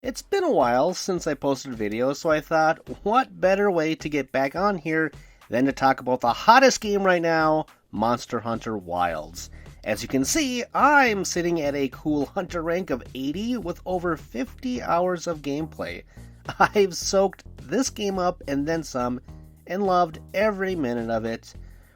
It's been a while since I posted videos, so I thought, what better way to get back on here than to talk about the hottest game right now, Monster Hunter Wilds. As you can see, I'm sitting at a cool Hunter rank of 80 with over 50 hours of gameplay. I've soaked this game up and then some, and loved every minute of it.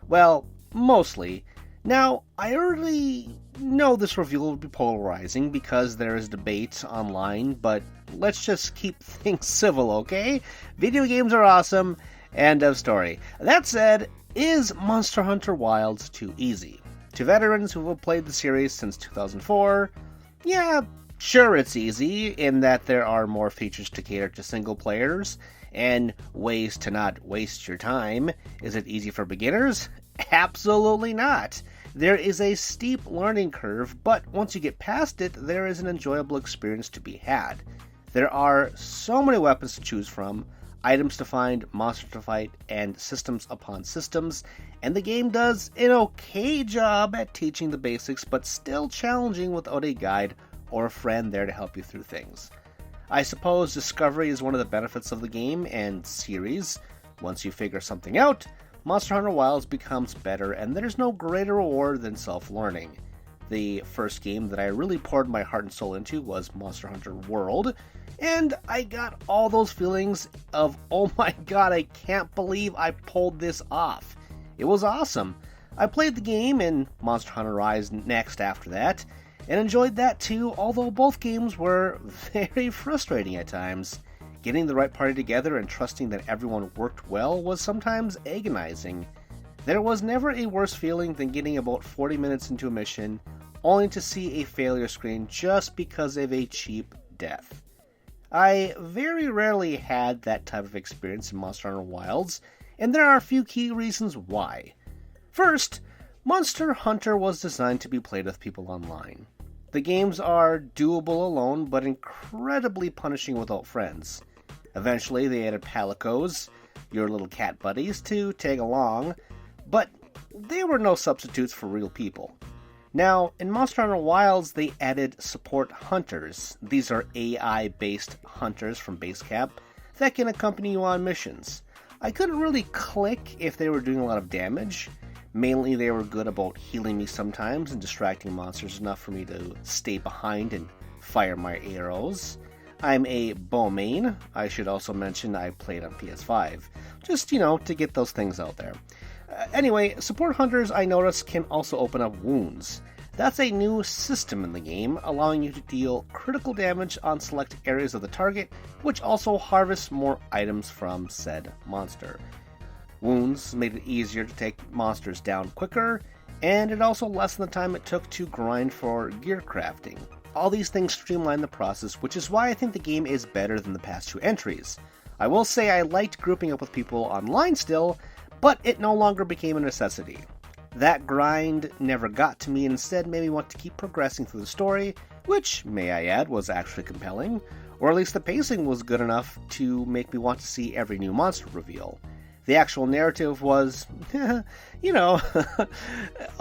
Well, mostly. Now, I already know this review will be polarizing because there is debate online, but let's just keep things civil, okay? Video games are awesome. End of story. That said, is Monster Hunter Wilds too easy? To veterans who have played the series since 2004, yeah, sure it's easy in that there are more features to cater to single players and ways to not waste your time. Is it easy for beginners? Absolutely not. There is a steep learning curve, but once you get past it, there is an enjoyable experience to be had. There are so many weapons to choose from, items to find, monsters to fight, and systems upon systems, and the game does an okay job at teaching the basics, but still challenging without a guide or a friend there to help you through things. I suppose discovery is one of the benefits of the game and series. Once you figure something out, Monster Hunter Wilds becomes better, and there's no greater reward than self-learning. The first game that I really poured my heart and soul into was Monster Hunter World, and I got all those feelings of, oh my god, I can't believe I pulled this off. It was awesome. I played the game and Monster Hunter Rise next after that, and enjoyed that too, although both games were very frustrating at times. Getting the right party together and trusting that everyone worked well was sometimes agonizing. There was never a worse feeling than getting about 40 minutes into a mission, only to see a failure screen just because of a cheap death. I very rarely had that type of experience in Monster Hunter Wilds, and there are a few key reasons why. First, Monster Hunter was designed to be played with people online. The games are doable alone, but incredibly punishing without friends. Eventually, they added palicos, your little cat buddies, to tag along, but they were no substitutes for real people. Now, in Monster Hunter Wilds, they added support hunters. These are AI-based hunters from base cap that can accompany you on missions. I couldn't really click if they were doing a lot of damage. Mainly, they were good about healing me sometimes and distracting monsters enough for me to stay behind and fire my arrows. I'm a bow main. I should also mention I played on PS5. Just, to get those things out there. Anyway, support hunters, I noticed, can also open up wounds. That's a new system in the game, allowing you to deal critical damage on select areas of the target, which also harvests more items from said monster. Wounds made it easier to take monsters down quicker, and it also lessened the time it took to grind for gear crafting. All these things streamline the process, which is why I think the game is better than the past two entries. I will say I liked grouping up with people online still, but it no longer became a necessity. That grind never got to me and instead made me want to keep progressing through the story, which, may I add, was actually compelling, or at least the pacing was good enough to make me want to see every new monster reveal. The actual narrative was,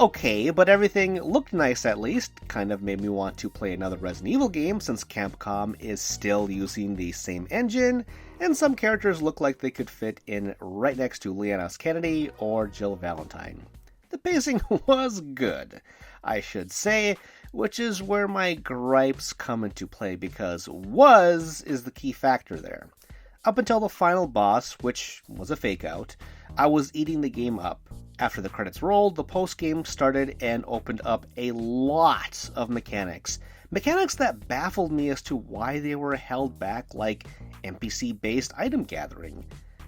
okay, but everything looked nice at least. Kind of made me want to play another Resident Evil game since Capcom is still using the same engine, and some characters look like they could fit in right next to Leon S. Kennedy or Jill Valentine. The pacing was good, I should say, which is where my gripes come into play because was is the key factor there. Up until the final boss, which was a fake out, I was eating the game up. After the credits rolled, the post-game started and opened up a lot of mechanics. Mechanics that baffled me as to why they were held back like NPC-based item gathering.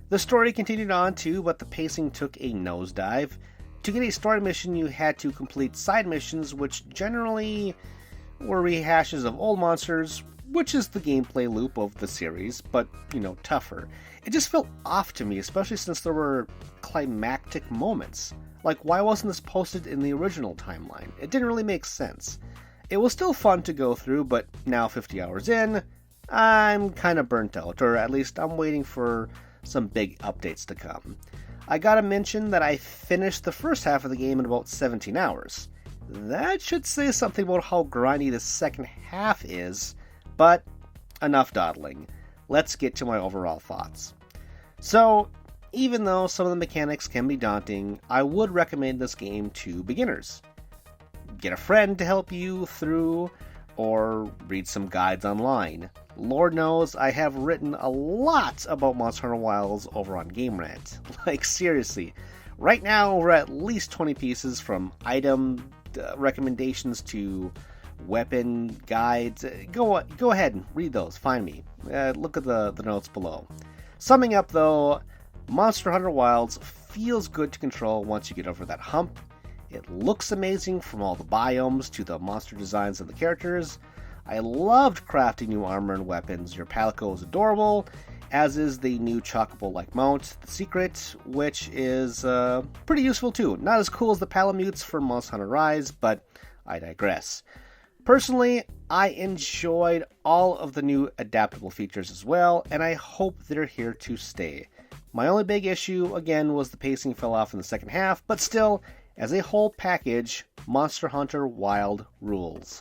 The story continued on too, but the pacing took a nosedive. To get a story mission, you had to complete side missions, which generally were rehashes of old monsters, which is the gameplay loop of the series, but, tougher. It just felt off to me, especially since there were climactic moments. Like, why wasn't this posted in the original timeline? It didn't really make sense. It was still fun to go through, but now 50 hours in, I'm kind of burnt out, or at least I'm waiting for some big updates to come. I gotta mention that I finished the first half of the game in about 17 hours. That should say something about how grindy the second half is, but enough dawdling. Let's get to my overall thoughts. So, even though some of the mechanics can be daunting, I would recommend this game to beginners. Get a friend to help you through, or read some guides online. Lord knows I have written a lot about Monster Hunter Wilds over on Game Rant. Like, seriously. Right now, we're at least 20 pieces, from item recommendations to weapon guides. Go ahead and read those. Find me. Look at the notes below. Summing up, though, Monster Hunter Wilds feels good to control once you get over that hump. It looks amazing, from all the biomes to the monster designs of the characters. I loved crafting new armor and weapons. Your Palico is adorable, as is the new chocobo-like mount, the Secret, which is pretty useful too. Not as cool as the Palamutes from Monster Hunter Rise, but I digress. Personally, I enjoyed all of the new adaptable features as well, and I hope they're here to stay. My only big issue, again, was the pacing fell off in the second half, but still, as a whole package, Monster Hunter Wild rules.